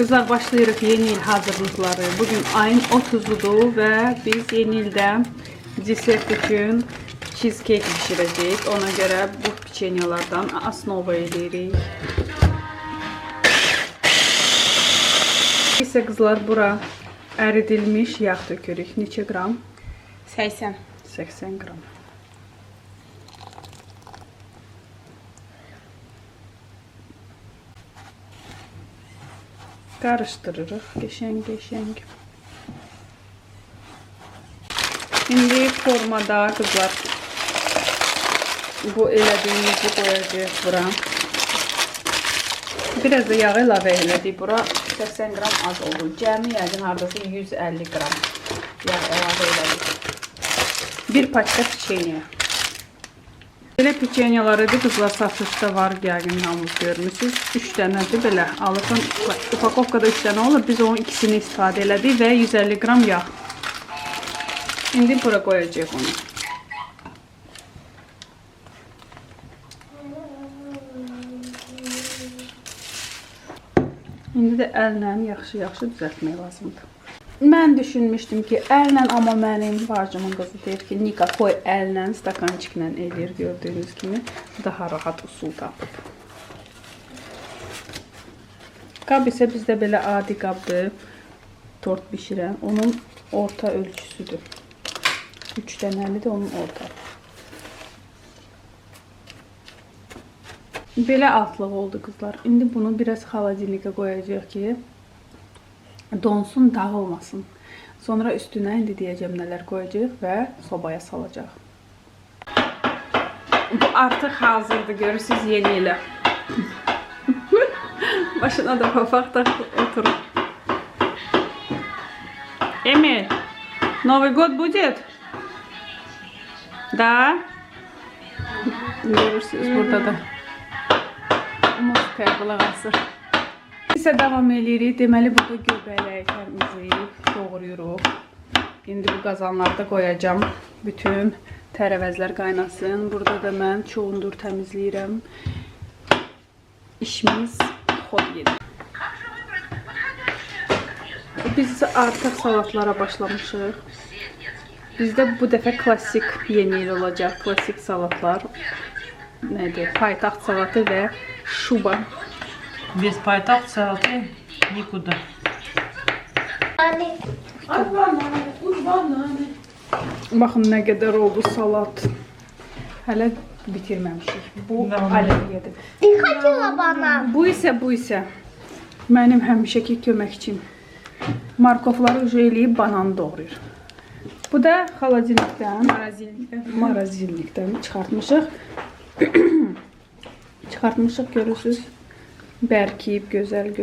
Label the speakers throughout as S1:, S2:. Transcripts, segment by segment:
S1: Kızlar, başlayırıq yeni il hazırlıqları. Bugün ayın 30'udur və biz yeni ildə desert üçün cheesecake pişirəcəyik. Ona görə bu piçenyalardan asnova edirik. İsə qızlar, bura əridilmiş yağ tökürük. Neçə qram?
S2: 80.
S1: 80 qram. Karıştırırıq geçen. Şimdi formada kızlar bu elədiyimizi koyacağıq bura. Biraz da yağ əlavə elədik bura. 80 qram az oldu. Cəmi yəqin hardasa 150 qram yağ əlavə elədik. Bir paçka piçenya. Belə piçenyalarıdır kızlar, satışda var, yəqin hamınız görmüsünüz. 3 dənədir belə. Alırsan, upakovkada 3 dənə olur. Biz onun ikisini istifadə elədik və 150 qram yağ. İndi bura qoyacağıq onu. İndi də əllə yaxşı düzəltmək lazımdır. Mən düşünmüşdüm ki, əllə, amma mənim bacımın qızı deyir ki, Nika koy əllə, stakançiklə eləyir, gördüyünüz kimi. Daha rahat usul tapıb. Qab isə bizdə belə adi qabdır, tort bişirən. Onun orta ölçüsüdür. 3 dənəlidir onun orta. Belə altlıq oldu qızlar. İndi bunu biraz xaladenikə qoyacaq ki, donsun, dağılmasın. Sonra üstünə indi deyəcəm nələr qoyacaq və sobaya salacaq. Bu artıq hazırdır, görürsünüz yeni ilə. Başına da papaq da oturur. Emil, Новый год будет? Да? Görürsünüz burada da. Muskaya qulaq asır. İsə davam edirik. Deməli, burada göbələk təmizləyib doğrayırıq. İndi bu qazanlarda qoyacağım. Bütün tərəvəzlər qaynasın. Burada da mən çoğundur təmizləyirəm. İşimiz xod gedir. Biz artıq salatlara başlamışıq. Bizdə bu dəfə klasik yeni il olacaq. Klasik salatlar nədir? Paytaxt salatı və şuba.
S3: Без пайтахт салаты никуда.
S1: Baxın nə qədər oldu salat. Hələ bitirməmişik. Bu alevlidir. Bu isə mənim həmişəki köməkçim. Markovları eləyib bananı doğrayır. Bu da xaladenikdən, marazinlikdən çıxartmışıq. Çıxartmışıq, görürsünüz. Bərkiyib, gözəl.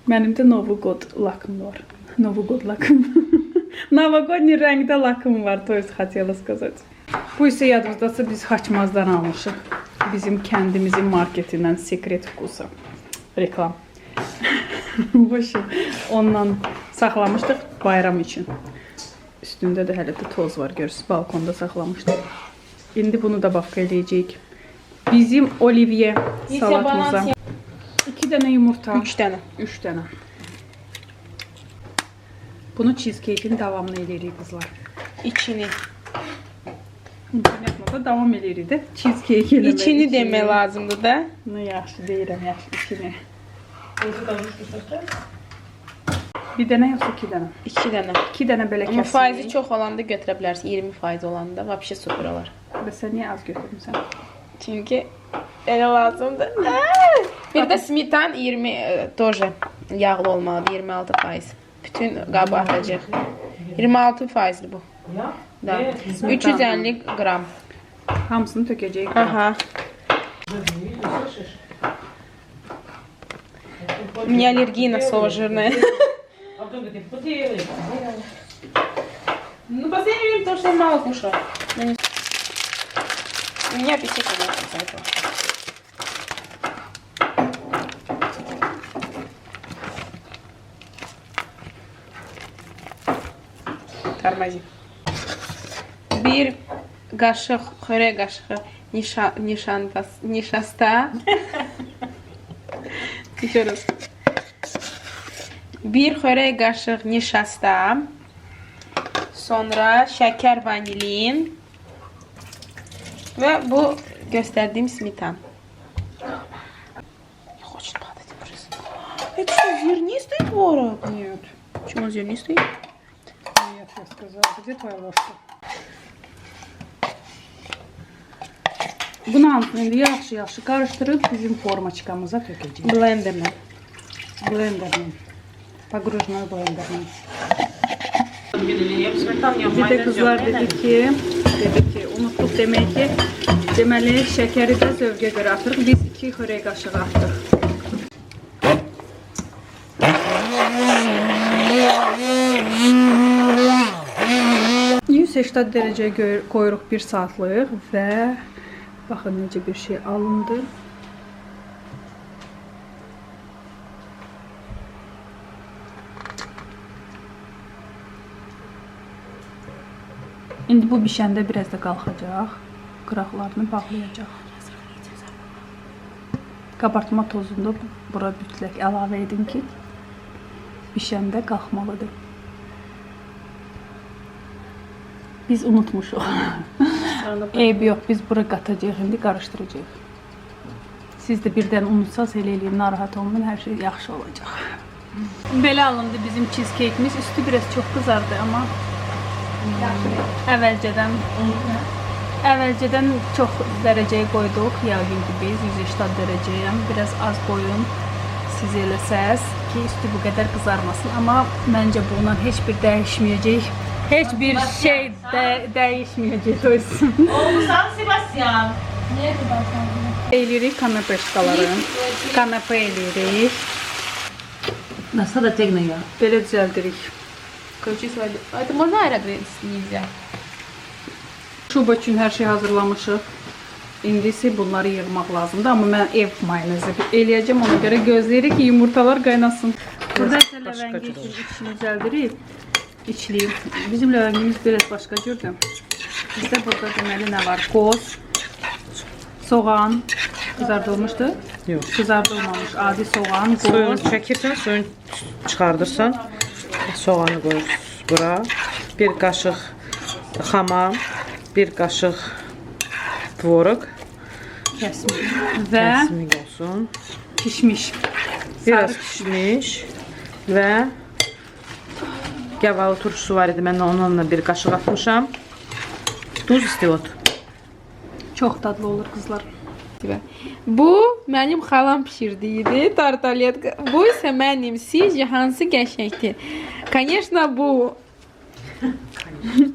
S1: Mənim də Novogod lakım var. Novogod lakım. Novogodni rəngdə lakım var, to есть хотела сказать. Bu isə yadınızdasa biz Xaçmazdan almışıq. Bizim kəndimizin marketindən sekret vkusa. Reklam. Boşu. Ondan saxlamışdıq bayram üçün. Üstündə də hələ də toz var, görürsünüz. Balkonda saxlamışdıq. İndi bunu da bax eləyəcəyik. Bizim olivye salatımıza 2 dənə yumurta,
S2: 3 dənə.
S1: 3 dənə. Bunu cheesecake'in davamını eləyirik qızlar.
S2: İçini.
S1: İnternetdə davam eləyirik də cheesecake eləmək.
S2: İçini demək lazımdır da.
S1: Yaxşı deyirəm, içini. Bir dənə yoxsa 2 dənə?
S2: 2 dənə.
S1: 2 dənə belə kəsirik.
S2: Amma faizi çox olanda götürə bilərsən. 20% olanda vəbşə super olar.
S1: Və sən niyə az götürmüsən?
S2: Çünki elə lazımdır. Bir də smetan 20 тоже yağlı olmalıdır, 26%. Bütün qabı atacaq. 26%'dir bu. Da. 350 qram.
S1: Hamısını tökəcəyik.
S2: Aha. У меня аллергия на соус жирное. Ну, последнее время потому что я мало кушала. У меня аппетит из-за этого. Tормози. Bir qaşıq, xörək qaşığı nişasta. Еще раз. 1 xörək qaşıq nişasta, sonra şəkər, vanilin və bu göstərdiyim smetan. Очень падать просто. Это что, зернистый творог?
S1: Нет.
S2: Почему он зернистый?
S1: Нет, я сказала. Где твоя ложка? Bunu hamısını indi yaxşı qarışdırıb bizim formaçkamıza tökəcəyik.
S2: Blenderlə.
S1: Blenderlə. Pogrujnoy blenderlə.
S3: Yok,
S1: Bir de kızlar dedi ki, unuttuk demek ki, deməli şəkəri də zövqə görə atırıq. Biz 2 xörək qaşığı atdıq. %80 dərəcəyə qoyuruq 1 saatlıq və baxın necə bir şey alındı. İndi bu bişəndə biraz da qalxacaq. Qıraqlarını bağlayacaq. Qabartma tozunu da bura mütləq əlavə edin ki, bişəndə qalxmalıdır. Biz unutmuşuq. Eybi yox, biz bura qatacağıq, indi qarışdıracağıq. Siz də birdən unutsaz elə eləyin, narahat olmayın, hər şey yaxşı olacaq. Belə alındı bizim cheesecake'imiz. Üstü biraz çox qızardı, amma əvvəlcədən çox dərəcəyə qoyduq. Yəqin ki biz 180 dərəcəyə biraz az qoyun siz eləsəz ki üstü bu qədər qızarmasın. Amma məncə bundan heç bir dəyişməyəcək. Heç bir şey dəyişməyəcək.
S3: Oğlum San Sebastian.
S1: Eləyirik kanapешkaları. Kanapə eləyirik.
S3: Nasıl da tekne ya?
S1: Belə düzəldirik.
S2: Включи свою... Это можно аэрогрейс? Нельзя.
S1: Şuba üçün hər şey hazırlamışıq. İndi isə bunları yığmaq lazımdır. Amma mən ev mayonezi eləyəcəm. Ona görə gözləyirik ki, yumurtalar qaynasın. Burada isə ləvəngi içini düzəldirik. İçliyim. Bizim ləvəngimiz biraz başqa cürdür. Bizdə burada deməli nə var? Qoz, soğan, qızardılmışdır.
S3: Yox.
S1: Qızardılmamış adi soğan,
S3: Suyunu
S1: qoz.
S3: çəkirsən, suyunu çıxardırsan. Soğanı qoyursunuz bura. 1 qaşıq xamam, 1 qaşıq tvorog.
S1: Kəsmiş. Və
S3: Kəsmik olsun.
S1: pişmiş.
S3: Biraz pişmiş və gavalı turşusu var idi. Mən onunla 1 qaşıq atmışam. Duz istivot.
S1: Çox dadlı olur qızlar.
S2: Bu mənim xalam pişirdiydi, tartaletka. Bu isə mənim. Sizcə hansı qəşəngdir? Конечно, bu.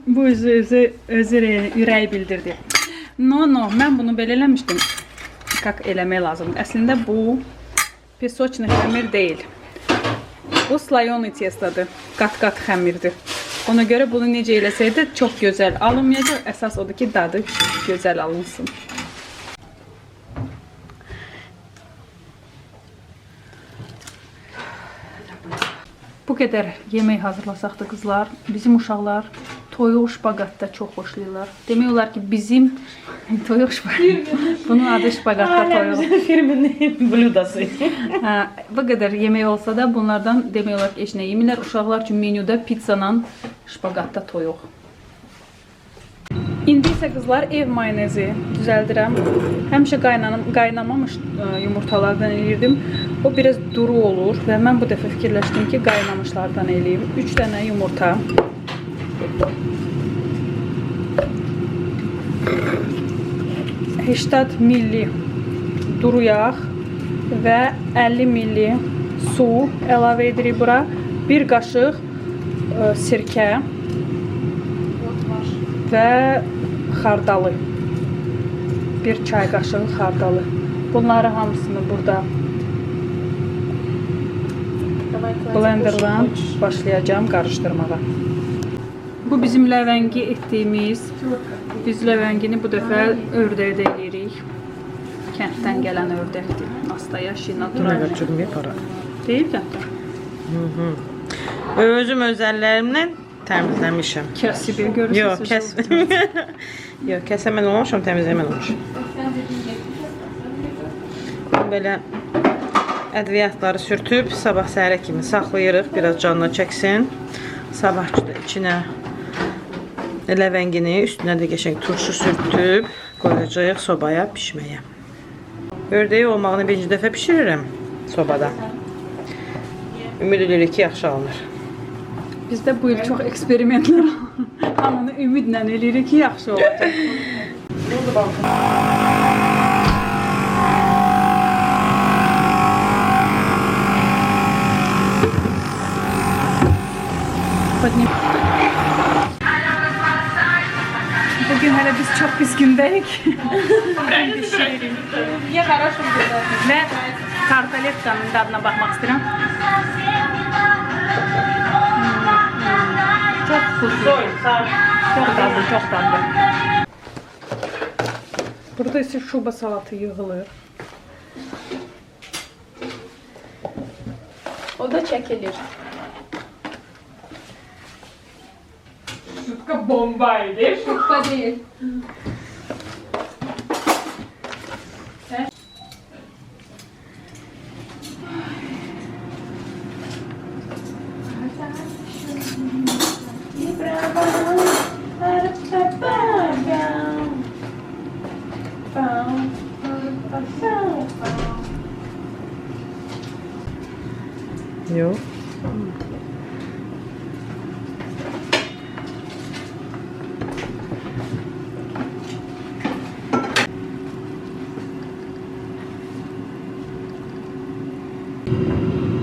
S1: Bu özü ürək bildirdi. No, mən bunu belə eləmişdim. Kak eləmək lazımdır. Əslində bu pesoçni xəmir deyil. Bu slayonlu testadır. Qat-qat xəmirdir. Ona görə bunu necə eləsəydə çox gözəl alınmayacaq. Əsas odur ki, dadı gözəl alınsın. Bu qədər yemək hazırlasaq da qızlar, bizim uşaqlar toyuq şpaqatda çox xoşlayırlar. Demək olar ki, bizim toyuq şpaqat. Bunun adı şpaqatda toyuq.
S3: Firmin bludası.
S1: Bu qədər yemək olsa da bunlardan demək olar ki, heç nə yemirlər. Uşaqlar üçün menyuda pizzalə şpaqatda toyuq. İndi isə qızlar ev mayonezi düzəldirəm. Həmişə qaynamamış yumurtalardan eləyirdim. O biraz duru olur və mən bu dəfə fikirləşdim ki, qaynamışlardan eləyim. 3 dənə yumurta. $80 milli duru yağ və 50 milli su əlavə edirik bura. 1 qaşıq sirkə və xardalı. 1 çay qaşığı xardalı. Bunları hamısını burada blenderdan başlayacağım qarışdırmağa. Bu bizim ləvəngi etdiyimiz. Biz ləvəngini bu dəfə ördəkdə eləyirik. Kənddən gələn ördəkdir. Nastayaşı, natural.
S3: Nə qədər para?
S1: Deyil kənddən.
S3: Özüm öz əllərimlə təmizləmişəm.
S1: Kəsib görürsünüz.
S3: Yox, kəsməm. Yox, kəsəmən olmamışam, təmizləmən olmuşam. Belə ədviyyatları sürtüb sabah səhərə kimi saxlayırıq. Biraz canına çəksin. Sabah içinə ləvəngini, üstünə də qəşəng turşu sürtüb qoyacağıq sobaya pişməyə. Ördəyi olmağını birinci dəfə pişirirəm sobada. Ümid edirik ki, yaxşı alınır.
S1: Bizdə bu il çox eksperimentlər hamını ümidlə eləyirik ki, yaxşı olacaq. Bugün hələ biz çox pis gündəyik. Və tartaletkanın dadına baxmaq istəyirəm. Çox tuzlu. Çox dadlı, çox dadlı. Burada isə şuba salatı yığılır.
S2: O da çəkilir.
S1: Şutka bombaydı.
S2: Şutka değil.
S3: Yok.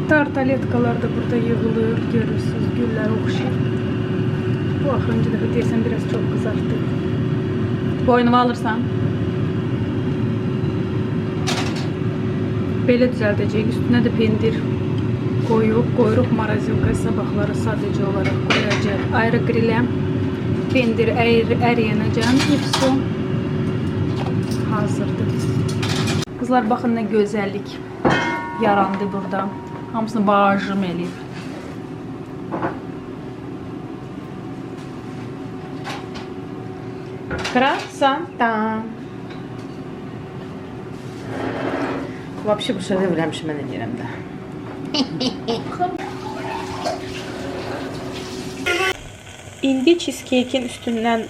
S1: Tartaletkalar da burada yığılır, görürsünüz, güller oxşayır. Bu axırıncı dəfə deyəsən biraz çox qızartdı. Boynumu alırsan. Belə düzəldəcəyik. Üstünə də pendir qoyuruq marazinka sabahları sadəcə olaraq qoyacaq. Ayrı grilə pendir əriyənəcən hepsi hazırdır. Qızlar baxın nə gözəllik yarandı burada. Hamısını bağışım eləyib.
S3: Krasanta. Вообще bu sözü bilməmişəm mən eləyirəm də.
S2: İndi cheesecake'in üstündən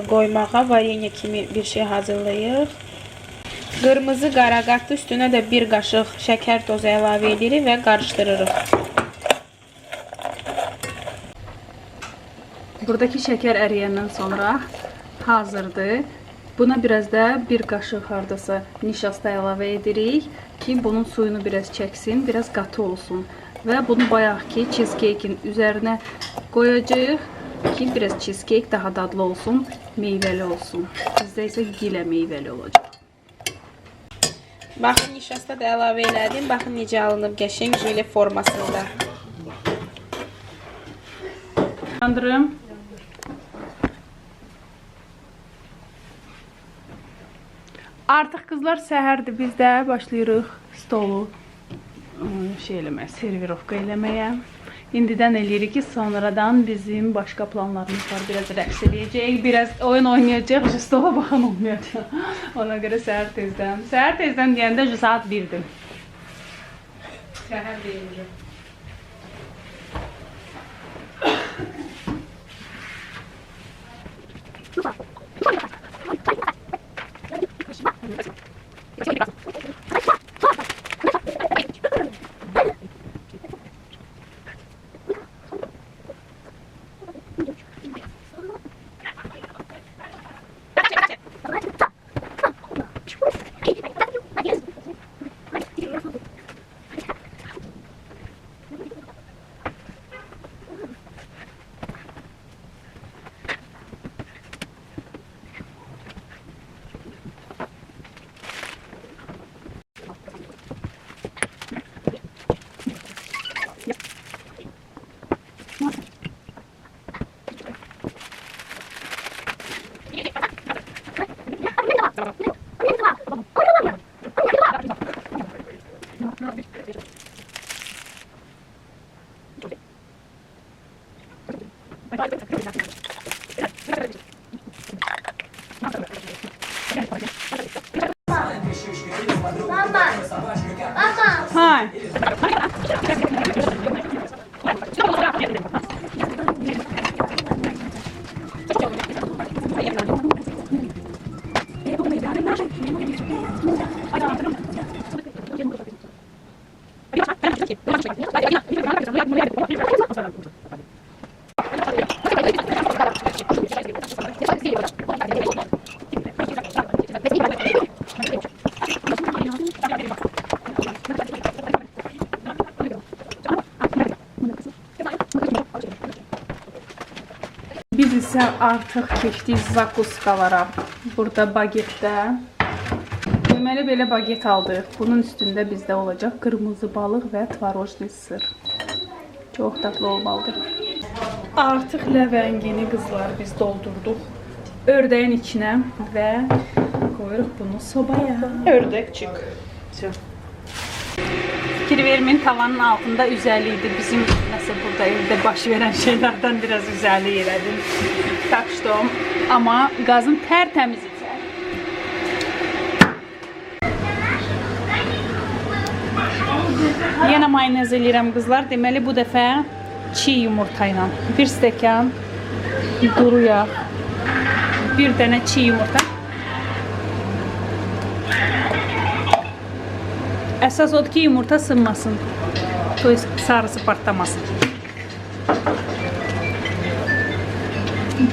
S2: qoymağa varenya kimi bir şey hazırlayırıq. Qırmızı qaraqatlı üstünə də bir qaşıq şəkər tozu əlavə edirik və qarışdırırıq.
S1: Buradakı şəkər əriyəndən sonra hazırdır. Buna biraz da bir qaşıq hardasa nişasta əlavə edirik ki, bunun suyunu biraz çəksin, biraz qatı olsun. Və bunu bayaqki cheesecake'in üzərinə qoyacağıq ki, biraz cheesecake daha dadlı olsun, meyvəli olsun. Bizdə isə gilə meyvəli olacaq.
S2: Baxın, nişasta da əlavə elədim. Baxın, necə alınıb qəşəng jüle formasında.
S1: Yandırım. Artıq qızlar səhərdir, biz də başlayırıq stolu servirovka eləməyə. İndidən eləyirik ki, sonradan bizim başqa planlarımız var. Biraz rəqs eləyəcək, biraz oyun oynayacaq, stola baxan olmayacaq. Ona görə səhər tezdən. Səhər tezdən deyəndə saat 1-dir.
S2: Səhər deyilir.
S1: Hi. Biz isə artıq keçdik zakuskalara. Burada bagetdə. Deməli belə baget aldıq. Bunun üstündə bizdə olacaq qırmızı balıq və tvarojli sır. Çox dadlı olmalıdır. Artıq ləvəngini qızlar biz doldurduq. Ördəyin içinə və qoyuruq bunu sobaya.
S3: Ördək çık.
S1: Fikir verməyin, tavanın altında üzəli idi. Bizim nəsə burada evdə baş verən şeylərdən biraz üzəli elədim. Tak что, amma qazın tərtəmiz içər. Yenə mayonez eləyirəm qızlar. Deməli bu dəfə çiğ yumurta ilə 1 stəkan duru yağ, 1 dənə çiğ yumurta. Əsas odur ki, yumurta sınmasın. To есть sarısı partlamasın.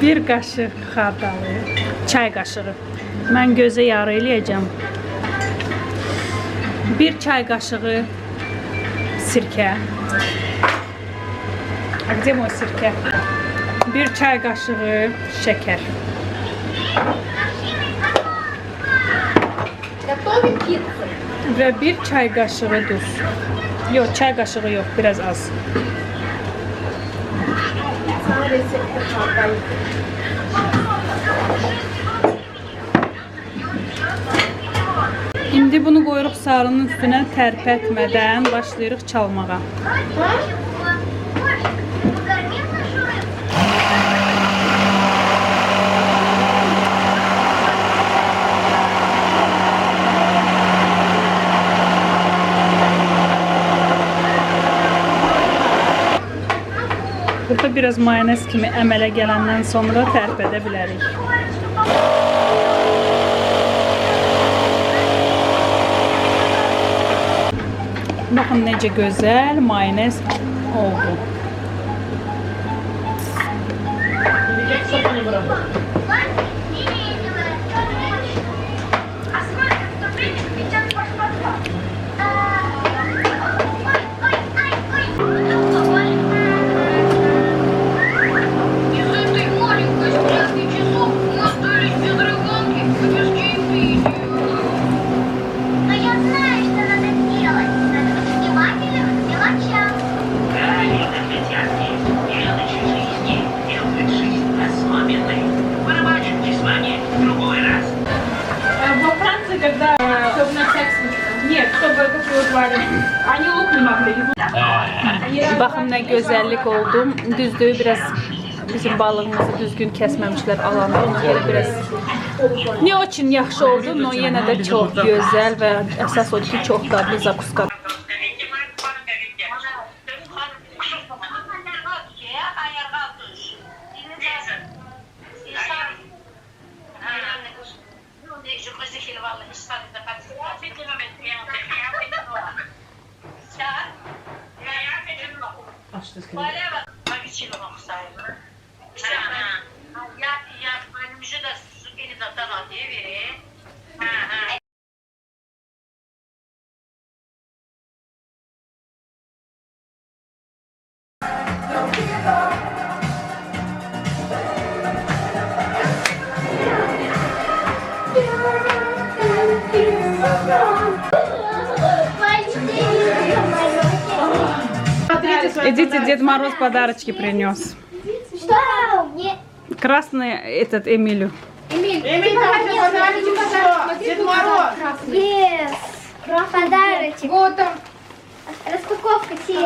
S1: 1 qaşıq xardalı, çay qaşığı. Mən gözə yarı eləyəcəm. 1 çay qaşığı sirkə. Где мой sirkə? 1 çay qaşığı şəkər. Və 1 çay qaşığı duz. Yox, çay qaşığı yox, biraz az. İndi bunu qoyuruq sarının üstünə tərpətmədən başlayırıq çalmağa. Burada biraz mayonez kimi əmələ gələndən sonra tərpədə bilərik. Baxın necə gözəl mayonez oldu. Baxın nə gözəllik oldu. Düzdür, biraz bizim balığımızı düzgün kəsməmişlər alanda. Ona görə biraz ne üçün yaxşı oldu, но yenə də çox gözəl və əsas odur ki, çox dadlı zakuska. Идите, Дед Мороз подарочки принес.
S4: Что? Мне...
S1: Красный этот Эмилю.
S4: Эмиль,
S3: Эмиль, Дед Мороз.
S4: Yes. Подарочек.
S5: Вот там.
S4: Распаковка
S5: Ты же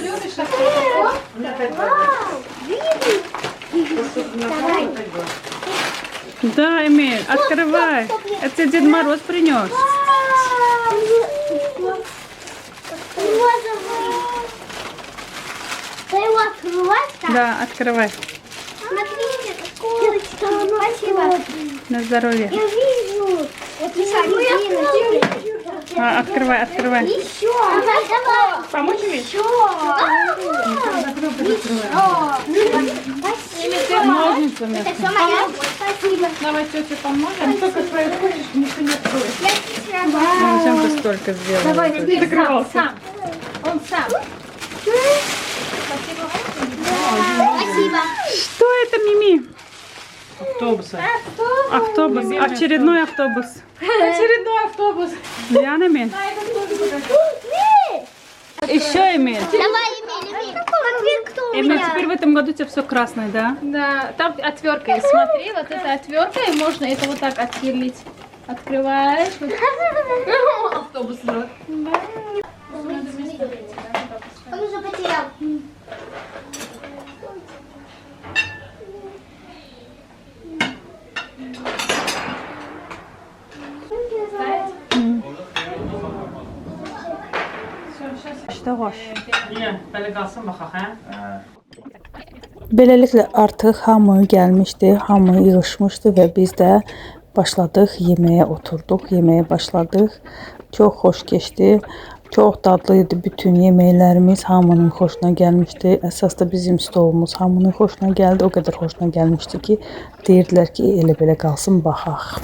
S5: любишь распаковку?
S4: Вау, видишь? Давай.
S1: Да, Эмиль, открывай. Это Дед Мороз принес.
S4: Вау.
S1: Да, открывай.
S4: Смотрите, сколько. Спасибо.
S1: На здоровье.
S4: Я вижу. Вот
S1: Открывай, открывай.
S4: Еще. Давай.
S2: Помочь мне?
S4: Еще. Спасибо.
S1: Ножницами.
S4: Это все моя. Спасибо.
S2: Давай тете поможем. Только свои хочешь, никто не откроет.
S4: Я сейчас.
S1: Зачем ты столько сделала?
S2: Давай, ты
S1: Закрывался.
S2: сам. Он сам.
S4: Спасибо.
S1: Что это, Мими?
S3: Автобусы.
S1: Автобус. Очередной автобус.
S2: Очередной автобус.
S1: Яна Эмиль. Еще Эмиль.
S4: Давай, Эмиль. Ответ кто у
S1: Эмиль,
S4: меня?
S1: теперь в этом году у тебя все красное, да?
S2: Да, там отвертка. Смотри, вот эта отвертка, и можно это вот так отпилить. Открываешь. Автобус вот.
S4: Он уже потерял.
S1: İşte hoş.
S3: Niye? Böyle kalsın bakaq, hə?
S1: Beləliklə artıq hamı gəlmişdi, hamı yığışmışdı və biz də başladıq yeməyə oturduq, yeməyə başladıq. Çox xoş keçdi. Çox dadlı idi bütün yeməklərimiz, hamının xoşuna gəlmişdi. Əsas da bizim stolumuz hamının xoşuna gəldi. O qədər xoşuna gəlmişdi ki, deyirdilər ki, elə belə qalsın baxaq.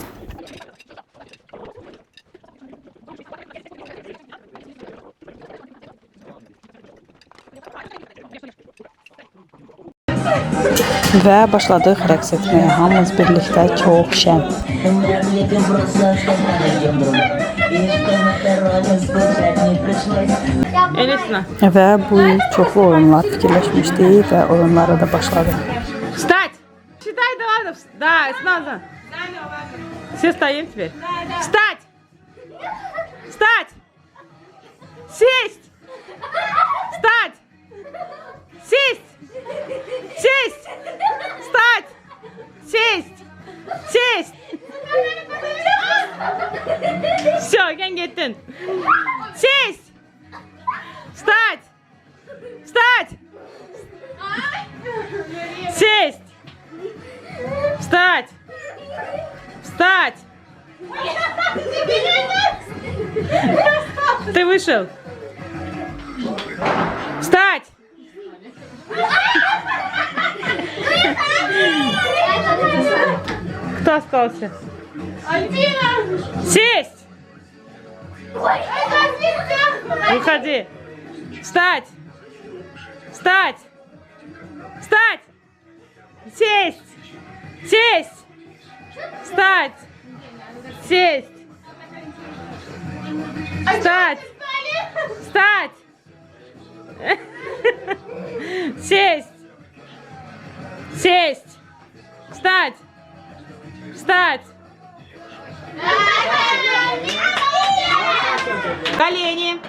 S1: Və başladıq rəqs etməyə. Hamımız birlikdə çox şən.
S3: Elesina.
S1: Və bu il çoxlu oyunlar fikirləşmişdik və oyunlara da başladıq.
S3: Встать! Считай, да ладно. Да, снова. Все стоим теперь. Встать! Встать! Сесть! Встать! Сесть! Сесть! Встать! Сесть! Сесть! Все, ген gittin. Сесть! Встать! Встать! Сесть! Встать! Встать! Ты вышел? Встать! Кто остался? Сесть! Выходи! Встать! Встать! Встать! Сесть! Сесть! Встать! Сесть! Встать! Встать! Сесть! Сесть! Встать! Встать! Колени,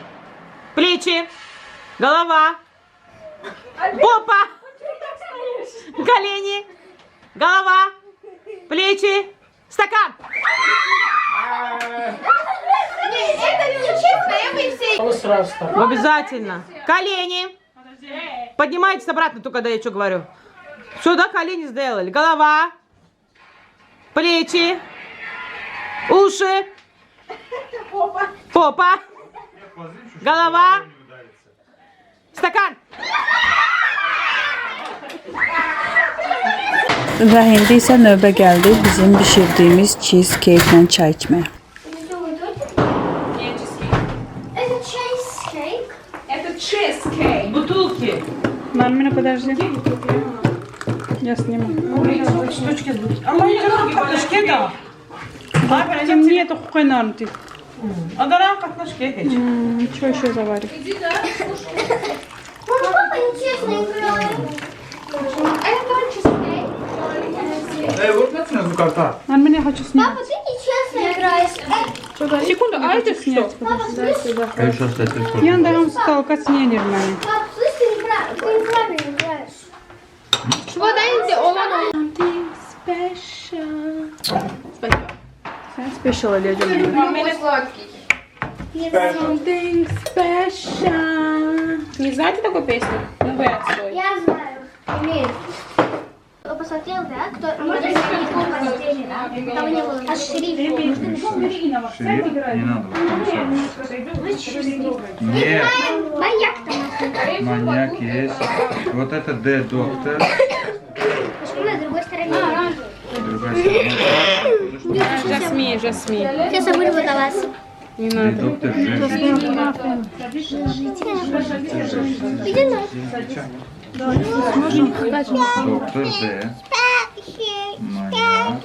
S3: плечи, голова, попа, колени, голова, плечи, стакан. Обязательно. Колени. Поднимайтесь обратно, только когда я что говорю. Сюда колени сделали. Голова, плечи, уши, попа, голова, стакан.
S1: Və indi isə növbə gəldi bizim bişirdiyimiz cheesecake ilə çay içməyə.
S4: Это cheesecake.
S2: Это чизкейк.
S3: Бутылки.
S1: Мармина, подожди. Я сниму.
S3: Штучки с бутылки. А мои картошки да.
S1: Нету хойнарнти.
S3: Адарам картошки geç.
S1: Что еще заварить?
S4: Папа нечестно играет. Это тоже cheesecake.
S6: Вот это на карта.
S1: Мармина, я хочу снять.
S4: Папа, ты нечестно играешь.
S2: Секунду, а это что?
S4: Папа, слышь,
S6: А еще остается
S1: Yanında hamısı talqat sinir məni.
S4: папа, слышь, ты неправильно играешь.
S2: Вот они olan special. Спасибо.
S1: Sən special eləyəcəm.
S2: Мой сладкий. Something special. Не знаете такую песню? Ну вы отстой.
S4: Я знаю. Посмотрел, да? Кто постели, да? Того не было. А шериф?
S6: Шериф? Не надо. Нет,
S4: Маньяк там.
S6: маньяк есть. Вот это Д-доктор.
S4: Почему на другой стороне?
S6: Другая сторона.
S2: Жасмин, Жасмин.
S4: Сейчас я буду выдаваться.
S2: Не надо.
S6: Д-доктор Жижи.
S4: Иди на.
S6: Доктор Д. Маньяк.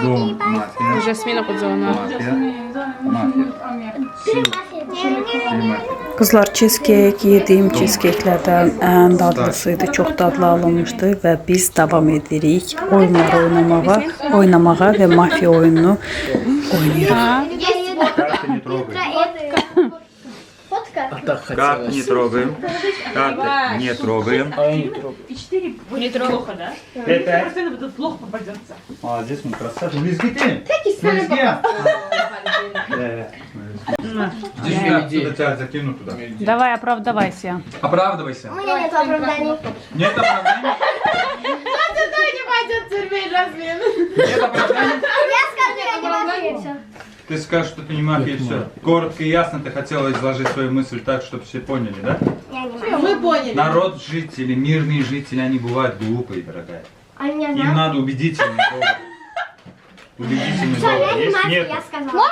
S6: Дом. Мафия.
S2: Жасмин окудзона.
S6: Мафия. Мафия.
S1: Qızlar, cheesecake yediyim. Cheesecake'lərdən ən dadlısıydı. Çox dadlı alınmışdı və biz davam edirik oyunları oynamağa və mafiya oyununu oynayırıq.
S6: Карты не трогаем.
S4: Фотка?
S6: Карты не трогаем. Карты не трогаем.
S2: Не трогай.
S6: Это
S5: Плохо попадется.
S6: Молодец, мы красавчик. Лизги. Лизги. Иди сюда, отсюда тебя закину туда.
S1: Давай, оправдавайся.
S6: Оправдывайся.
S4: У меня нет оправданий.
S6: Нет оправданий? Нет оправданий?
S4: Я скажу, я не мафия, все.
S6: Ты скажешь, что ты не мафия, и все. Коротко и ясно ты хотела изложить свою мысль так, чтобы все поняли, да?
S4: Я не мафия.
S6: Народ, жители, мирные жители, они бывают глупые, дорогая.
S4: А меня
S6: Им
S4: знают?
S6: надо убедительный довод. Убедительный
S4: Всё,
S6: довод.
S4: я не
S6: Есть?
S4: мафия,
S6: Нет.
S4: я сказала.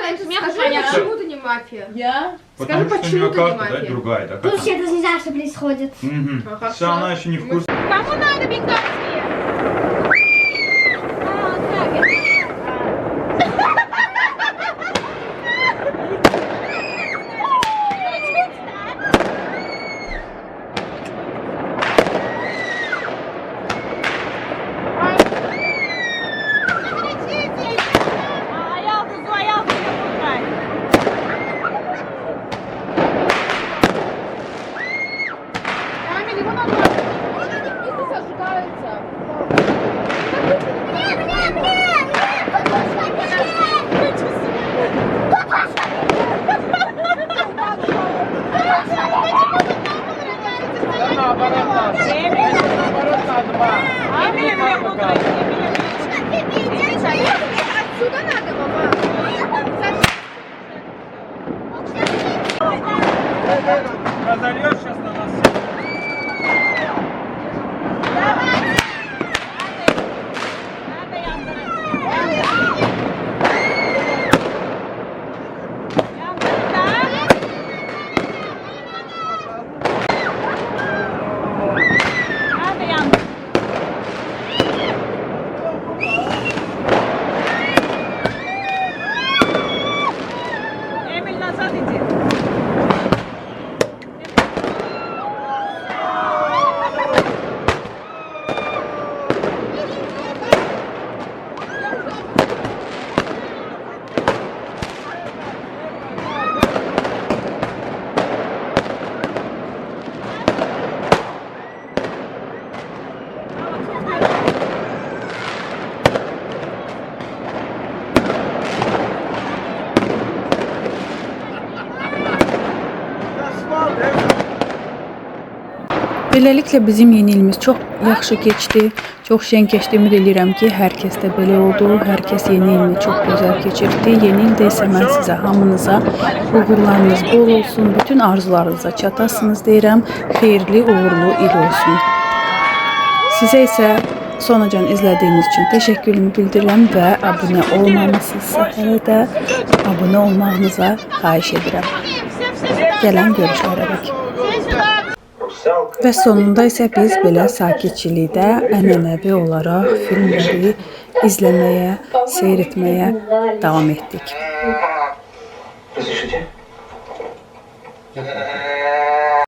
S5: Почему ты не мафия?
S6: Потому что у нее карта, да, другая. Да,
S4: Ну
S6: как
S4: все даже не знают, что происходит.
S6: она? Все, она еще не в курсе.
S2: Кому надо бенгальские?
S5: Отсюда надо, мама.
S6: Разольешь сейчас на нас.
S1: Beləliklə bizim yeni ilimiz çox yaxşı keçdi. Çox şən keçdi. Ümid edirəm ki, hər kəs də belə oldu. Hər kəs yeni ilini çox gözəl keçirdi. Yeni ildə isə mən sizə hamınıza uğurlarınız bol olsun, bütün arzularınıza çatasınız deyirəm. Xeyirli, uğurlu il olsun. Sizə isə sonacan izlədiyiniz üçün təşəkkürümü bildirirəm və abunə olmamısınızsa hələ də abunə olmağınıza xahiş edirəm. Gələn görüşlərə. Və sonunda isə biz belə sakitçilikdə ənənəvi olaraq filmləri izləməyə, seyr etməyə davam etdik.
S7: Разрешите?